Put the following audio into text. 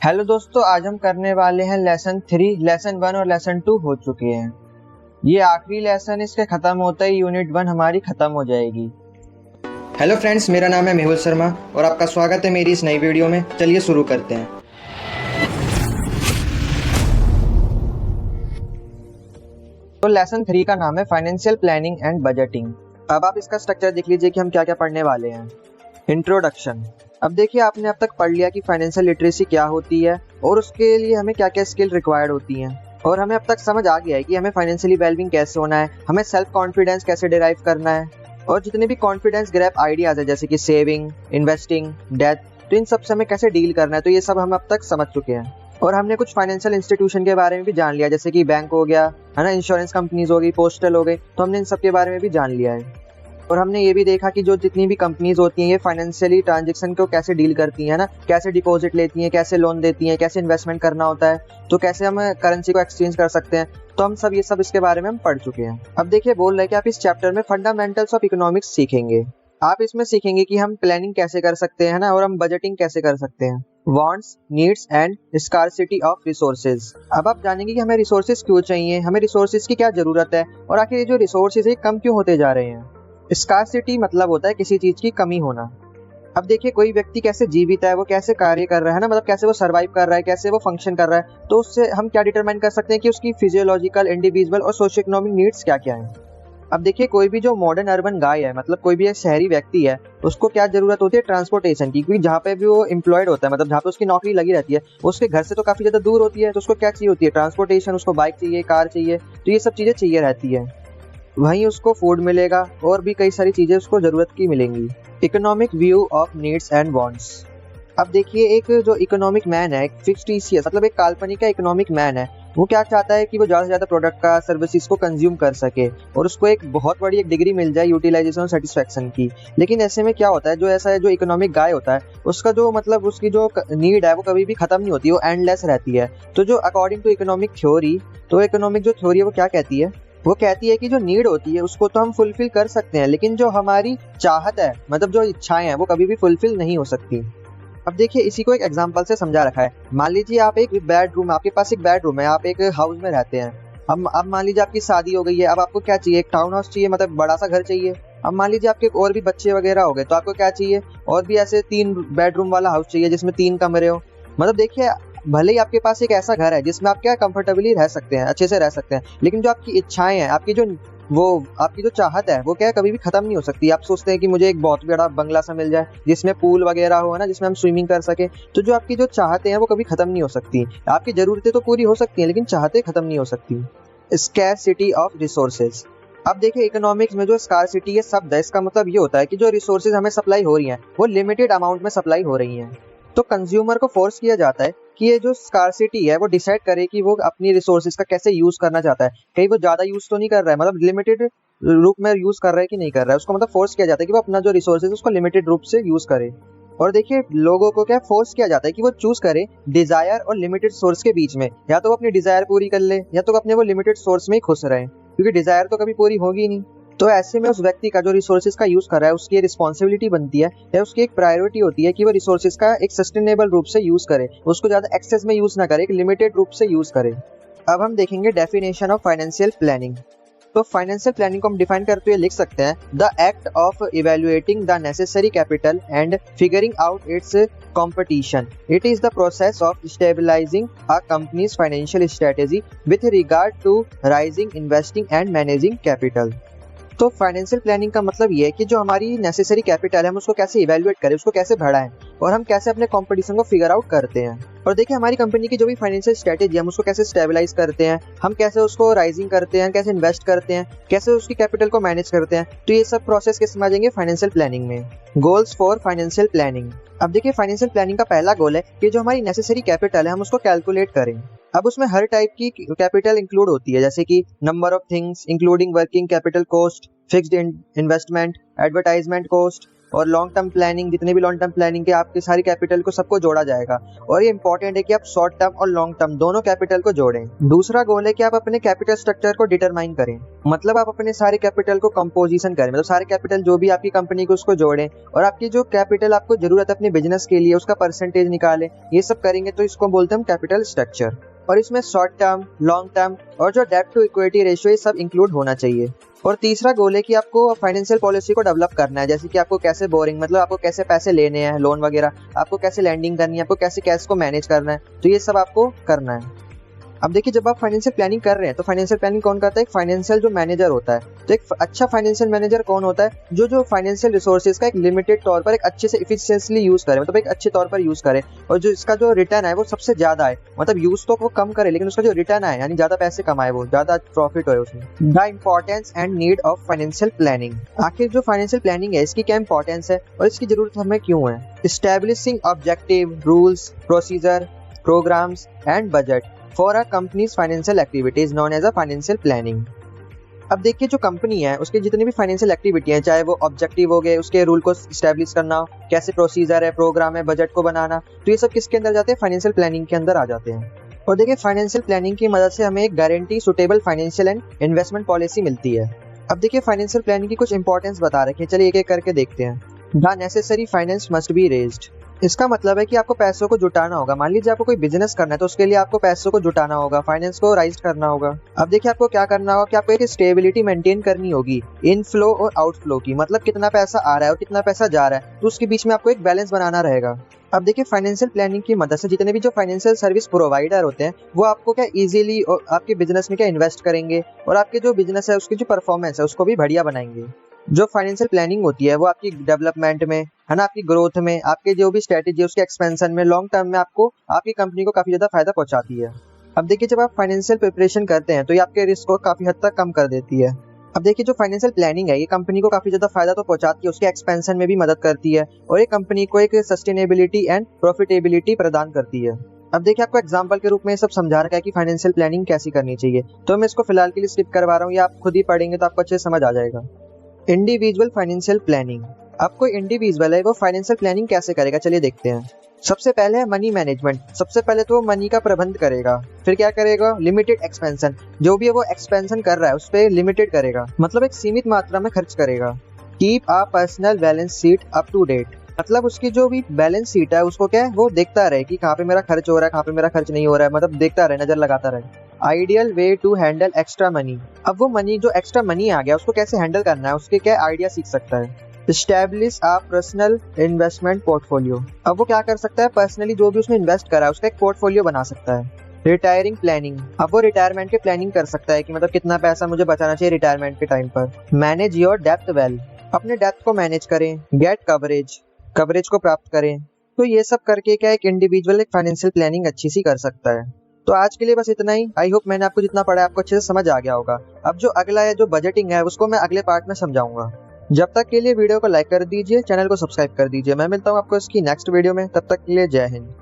Hello दोस्तों, आज हम करने वाले हैं लेसन 3। लेसन 1 और लेसन 2 हो चुके हैं। ये आखिरी लेसन, इसके खत्म होता ही यूनिट 1 हमारी खत्म हो जाएगी। हेलो फ्रेंड्स, मेरा नाम है मेहुल शर्मा और आपका स्वागत है मेरी इस नई वीडियो में। चलिए शुरू करते हैं। तो लेसन 3 का नाम है फाइनेंशियल प्लानिंग एंड बजटिंग। अब आप इसका स्ट्रक्चर देख लीजिए कि हम क्या क्या पढ़ने वाले हैं। इंट्रोडक्शन। अब देखिए, आपने अब तक पढ़ लिया कि फाइनेंशियल लिटरेसी क्या होती है और उसके लिए हमें क्या क्या स्किल रिक्वायर्ड होती हैं, और हमें अब तक समझ आ गया है कि हमें फाइनेंशियली वेलबींग कैसे होना है, हमें सेल्फ कॉन्फिडेंस कैसे डिराइव करना है, और जितने भी कॉन्फिडेंस ग्रैप आइडियाज है जैसे कि सेविंग, इन्वेस्टिंग, डेथ, तो इन सब से हमें कैसे डील करना है, तो ये सब हम अब तक समझ चुके हैं। और हमने कुछ फाइनेंशियल इंस्टीट्यूशन के बारे में भी जान लिया, जैसे कि बैंक हो गया है ना, इंश्योरेंस कंपनीज हो गई, पोस्टल हो गई, तो हमने इन सब के बारे में भी जान लिया है। और हमने ये भी देखा कि जो जितनी भी कंपनीज होती हैं ये फाइनेंशियली ट्रांजैक्शन को कैसे डील करती हैं ना, कैसे डिपॉजिट लेती हैं, कैसे लोन देती हैं, कैसे इन्वेस्टमेंट करना होता है, तो कैसे हम करेंसी को एक्सचेंज कर सकते हैं, तो हम सब ये सब इसके बारे में हम पढ़ चुके हैं। अब देखिए, बोल रहे हैं कि आप इस चैप्टर में फंडामेंटल्स ऑफ इकोनॉमिक्स सीखेंगे। आप इसमें सीखेंगे कि हम प्लानिंग कैसे कर सकते हैं ना, और हम बजटिंग कैसे कर सकते हैं, wants, needs and scarcity of resources. अब आप जानेंगे कि हमें रिसोर्सेज क्यों चाहिए, हमें रिसोर्सेज की क्या जरूरत है, और आखिर ये जो रिसोर्सेज है कम क्यों होते जा रहे हैं। स्कार्सिटी मतलब होता है किसी चीज की कमी होना। अब देखिए, कोई व्यक्ति कैसे जीवित है, वो कैसे कार्य कर रहा है ना, मतलब कैसे वो सर्वाइव कर रहा है, कैसे वो फंक्शन कर रहा है, तो उससे हम क्या डिटरमाइन कर सकते हैं कि उसकी फिजियोलॉजिकल, इंडिविजुअल और सोशियो इकोनॉमिक नीड्स क्या क्या है। अब देखिए, कोई भी जो मॉडर्न अर्बन गाय है, मतलब कोई भी एक शहरी व्यक्ति है, उसको क्या जरूरत होती है ट्रांसपोर्टेशन की, क्योंकि जहाँ पे भी वो एम्प्लॉयड होता है, मतलब जहाँ पे उसकी नौकरी लगी रहती है, उसके घर से तो काफी ज्यादा दूर होती है, तो उसको क्या चाहिए होती है ट्रांसपोर्टेशन, उसको बाइक चाहिए, कार चाहिए, तो ये सब चीजें चाहिए रहती है। वहीं उसको फूड मिलेगा और भी कई सारी चीजें उसको जरूरत की मिलेंगी। Economic view of needs and wants. अब देखिए, एक जो इकोनॉमिक मैन है, एक फिक्टिशियस मतलब एक काल्पनिक का इकोनॉमिक मैन है, वो क्या चाहता है कि वो ज्यादा से ज्यादा प्रोडक्ट का, सर्विसेज को कंज्यूम कर सके और उसको एक बहुत बड़ी एक डिग्री मिल जाए यूटिलाइजेशन और सेटिस्फेक्शन की। लेकिन ऐसे में क्या होता है, जो ऐसा है जो इकोनॉमिक गाय होता है, उसका जो मतलब उसकी जो नीड है वो कभी भी खत्म नहीं होती, वो एंडलेस रहती है। तो जो अकॉर्डिंग टू इकोनॉमिक थ्योरी, तो इकोनॉमिक जो थ्योरी है वो क्या कहती है, वो कहती है कि जो नीड होती है उसको तो हम फुलफिल कर सकते हैं, लेकिन जो हमारी चाहत है, मतलब जो इच्छाएं हैं, वो कभी भी फुलफिल नहीं हो सकती। अब देखिए, इसी को एक एग्जांपल से समझा रखा है। मान लीजिए आप एक बेडरूम, आपके पास एक बेडरूम है, आप एक हाउस में रहते हैं। अब मान लीजिए आपकी शादी हो गई है, अब आपको क्या चाहिए, एक टाउन हाउस चाहिए, मतलब बड़ा सा घर चाहिए। अब मान लीजिए आपके और भी बच्चे वगैरह हो गए, तो आपको क्या चाहिए, और भी ऐसे 3 बेडरूम वाला हाउस चाहिए जिसमें 3 कमरे हो। मतलब देखिए, भले ही आपके पास एक ऐसा घर है जिसमें आप क्या कंफर्टेबली रह सकते हैं, अच्छे से रह सकते हैं, लेकिन जो आपकी इच्छाएं हैं, आपकी जो चाहत है, वो क्या है, कभी भी खत्म नहीं हो सकती। आप सोचते हैं कि मुझे एक बहुत बड़ा बंगला सा मिल जाए जिसमें पूल वगैरह हो ना, जिसमें हम स्विमिंग कर सके। तो जो आपकी जो चाहते हैं वो कभी खत्म नहीं हो सकती। आपकी जरूरतें तो पूरी हो सकती हैं, लेकिन चाहते खत्म नहीं हो सकती। Scarcity of resources. अब देखिए, इकोनॉमिक्स में जो स्कार्सिटी ये शब्द है, इसका मतलब ये होता है कि जो रिसोर्सेज हमें सप्लाई हो रही हैं वो लिमिटेड अमाउंट में सप्लाई हो रही हैं। तो कंज्यूमर को फोर्स किया जाता है कि ये जो स्कार्सिटी है वो डिसाइड करे कि वो अपनी रिसोर्सेज का कैसे यूज करना चाहता है। कहीं वो ज्यादा यूज तो नहीं कर रहा है, मतलब लिमिटेड रूप में यूज कर रहा है कि नहीं कर रहा है, उसको मतलब फोर्स किया जाता है कि वो अपना जो रिसोर्सेज उसको लिमिटेड रूप से यूज करे। और देखिए, लोगों को क्या फोर्स किया जाता है कि वो चूज करे डिजायर और लिमिटेड सोर्स के बीच में। या तो वो अपनी डिजायर पूरी कर ले, या तो वो अपने वो लिमिटेड सोर्स में ही खुश रहे, क्योंकि डिजायर तो कभी पूरी होगी नहीं। तो ऐसे में उस व्यक्ति का जो रिसोर्सेज का यूज कर रहा है, उसकी रिस्पॉन्सिबिलिटी बनती है या उसकी एक प्रायोरिटी होती है कि वो रिसोर्सेज का एक सस्टेनेबल रूप से यूज करे, उसको ज्यादा एक्सेस में यूज ना करे, एक लिमिटेड रूप से यूज करे। अब हम देखेंगे डेफिनेशन ऑफ फाइनेंशियल प्लानिंग। तो फाइनेंशियल प्लानिंग को हम डिफाइन करते हुए लिख सकते हैं, the act of evaluating the necessary capital and figuring out it's competition. It is the process of stabilizing a company's financial strategy with regard to raising, investing and managing capital. तो financial planning का मतलब ये है कि जो हमारी necessary capital है, हम उसको कैसे इवेल्युएट करें, उसको कैसे बढ़ाएं, और हम कैसे अपने कंपटीशन को फिगर आउट करते हैं। और देखिए, हमारी कंपनी की जो भी फाइनेंशियल स्ट्रेटेजी है, हम उसको कैसे स्टेबलाइज करते हैं, हम कैसे उसको राइजिंग करते हैं, कैसे इन्वेस्ट करते हैं, कैसे उसकी कैपिटल को मैनेज करते हैं, तो ये सब प्रोसेस किस में आ जाएंगे, फाइनेंशियल प्लानिंग में। Goals for financial planning. अब देखिए, फाइनेंशियल प्लानिंग का पहला गोल है कि जो हमारी नेसेसरी कैपिटल है हम उसको कैलकुलेट करें। अब उसमें हर टाइप की कैपिटल इंक्लूड होती है, जैसे कि number of things including working capital cost, fixed investment, advertisement cost, और लॉन्ग टर्म प्लानिंग, जितने भी लॉन्ग टर्म प्लानिंग के आपके सारी कैपिटल को सबको जोड़ा जाएगा। और ये इंपॉर्टेंट है कि आप शॉर्ट टर्म और लॉन्ग टर्म दोनों कैपिटल को जोड़ें। दूसरा गोल है कि आप अपने कैपिटल स्ट्रक्चर को डिटरमाइन करें, मतलब आप अपने सारे कैपिटल को कंपोजिशन करें, मतलब सारे कैपिटल जो भी आपकी कंपनी को उसको जोड़ें और आपकी जो कैपिटल आपको जरूरत है अपने बिजनेस के लिए उसका परसेंटेज निकालें। ये सब करेंगे तो इसको बोलते हैं हम कैपिटल स्ट्रक्चर। और इसमें शॉर्ट टर्म, लॉन्ग टर्म और जो डेब्ट टू इक्विटी रेशियो ये सब इंक्लूड होना चाहिए। और तीसरा गोल है कि आपको फाइनेंशियल पॉलिसी को डेवलप करना है, जैसे कि आपको कैसे बोरिंग, मतलब आपको कैसे पैसे लेने हैं, लोन वगैरह, आपको कैसे लैंडिंग करनी है, आपको कैसे कैश को मैनेज करना है, तो ये सब आपको करना है। अब देखिए, जब आप फाइनेंशियल प्लानिंग कर रहे हैं तो फाइनेंशियल प्लानिंग कौन करता है? एक फाइनेंशियल जो मैनेजर होता है। तो एक अच्छा फाइनेंशियल मैनेजर कौन होता है? जो फाइनेंशियल रिसोर्सेज का एक लिमिटेड तौर पर एक अच्छे से इफिशिएंटली यूज करे, मतलब एक अच्छे तौर पर यूज करे और जो इसका जो रिटर्न है वो सबसे ज्यादा है, मतलब यूज तो वो कम करे लेकिन उसका जो रिटर्न है यानी ज्यादा पैसे कमाए, वो ज्यादा प्रॉफिट हो उसमें। The importance and need of financial planning. आखिर जो फाइनेंशियल प्लानिंग है इसकी क्या इंपॉर्टेंस है और इसकी जरूरत हमें क्यों है? Establishing objective, rules, procedure, programmes and budget for a company's financial activities known as a financial planning। अब देखिए, जो कंपनी है उसकी जितनी भी फाइनेंशियल एक्टिविटी है, चाहे वो ऑब्जेक्टिव हो गए, उसके रूल को स्टैब्लिश करना, कैसे प्रोसीजर है, प्रोग्राम है, बजट को बनाना, तो ये सब किसके अंदर जाते हैं? फाइनेंशियल प्लानिंग के अंदर आ जाते हैं। और देखिए, फाइनेंशियल प्लानिंग की मदद से हमें एक guarantee suitable financial and investment policy मिलती है। अब देखिए, फाइनेंशियल प्लानिंग की कुछ इंपॉर्टेंस बता रखे हैं, चलिए एक एक करके देखते हैं। The necessary finance must be raised. इसका मतलब है कि आपको पैसों को जुटाना होगा। मान लीजिए आपको कोई बिजनेस करना है तो उसके लिए आपको पैसों को जुटाना होगा, फाइनेंस को राइज करना होगा। अब देखिए, आपको क्या करना होगा कि आपको एक स्टेबिलिटी मेंटेन करनी होगी इनफ्लो और आउटफ्लो की, मतलब कितना पैसा आ रहा है और कितना पैसा जा रहा है, तो उसके बीच में आपको एक बैलेंस बनाना रहेगा। अब देखिए, फाइनेंशियल प्लानिंग की मदद से जितने भी जो फाइनेंशियल सर्विस प्रोवाइडर होते हैं वो आपको क्या इजीली और आपके बिजनेस में क्या इन्वेस्ट करेंगे और आपके जो बिजनेस है उसकी जो परफॉर्मेंस है उसको भी बढ़िया बनाएंगे। जो फाइनेंशियल प्लानिंग होती है वो आपकी डेवलपमेंट में है ना, आपकी ग्रोथ में, आपके जो भी स्ट्रेटेजी है उसके एक्सपेंशन में, लॉन्ग टर्म में आपको आपकी कंपनी को काफी ज्यादा फायदा पहुंचाती है। अब देखिए, जब आप फाइनेंशियल प्रिपरेशन करते हैं तो ये आपके रिस्क को काफी हद तक कम कर देती है। अब देखिए, जो फाइनेंशियल प्लानिंग है ये कंपनी को काफी ज्यादा फायदा तो पहुंचाती है, उसके एक्सपेंशन में भी मदद करती है और ये कंपनी को एक सस्टेनेबिलिटी एंड प्रॉफिटेबिलिटी प्रदान करती है। अब देखिए, आपको एग्जांपल के रूप में सब समझा रखा है कि फाइनेंशियल प्लानिंग कैसी करनी चाहिए, तो मैं इसको फिलहाल के लिए स्किप करवा रहा हूँ, ये आप खुद ही पढ़ेंगे तो आपको अच्छे समझ आ जाएगा। Individual financial planning. आपको इंडिविजुअल है वो फाइनेंशियल प्लानिंग कैसे करेगा, चलिए देखते हैं। सबसे पहले है मनी मैनेजमेंट। सबसे पहले तो वो मनी का प्रबंध करेगा, फिर क्या करेगा? लिमिटेड एक्सपेंशन, जो भी वो एक्सपेंशन कर रहा है उस पर लिमिटेड करेगा, मतलब एक सीमित मात्रा में खर्च करेगा। Keep a personal balance sheet up to date, मतलब उसकी जो भी बैलेंस शीट है उसको क्या है वो देखता रहे कि कहाँ पे मेरा खर्च हो रहा है, कहाँ पे मेरा खर्च नहीं हो रहा है, मतलब देखता रहे, नजर लगाता रहे। Ideal way to handle extra money. अब वो मनी, जो एक्स्ट्रा मनी आ गया उसको कैसे हैंडल करना है उसके क्या आइडिया सीख सकता है। Establish a personal investment portfolio. अब वो क्या कर सकता है? पर्सनली जो भी उसने इन्वेस्ट करा है उसका एक पोर्टफोलियो बना सकता है। Retiring planning. अब वो रिटायरमेंट की प्लानिंग कर सकता है कि मतलब कितना पैसा मुझे बचाना चाहिए रिटायरमेंट के टाइम पर। मैनेज योर डेप्थ वेल, अपने डेप्थ को मैनेज करें। गेट कवरेज, कवरेज को प्राप्त करें। तो ये सब करके क्या एक इंडिविजुअल एक फाइनेंशियल प्लानिंग अच्छी सी कर सकता है। तो आज के लिए बस इतना ही। आई होप मैंने आपको जितना पढ़ा आपको अच्छे से समझ आ गया होगा। अब जो अगला है, जो बजटिंग है, उसको मैं अगले पार्ट में समझाऊंगा। जब तक के लिए वीडियो को लाइक कर दीजिए, चैनल को सब्सक्राइब कर दीजिए। मैं मिलता हूँ आपको इसकी नेक्स्ट वीडियो में, तब तक के लिए जय हिंद।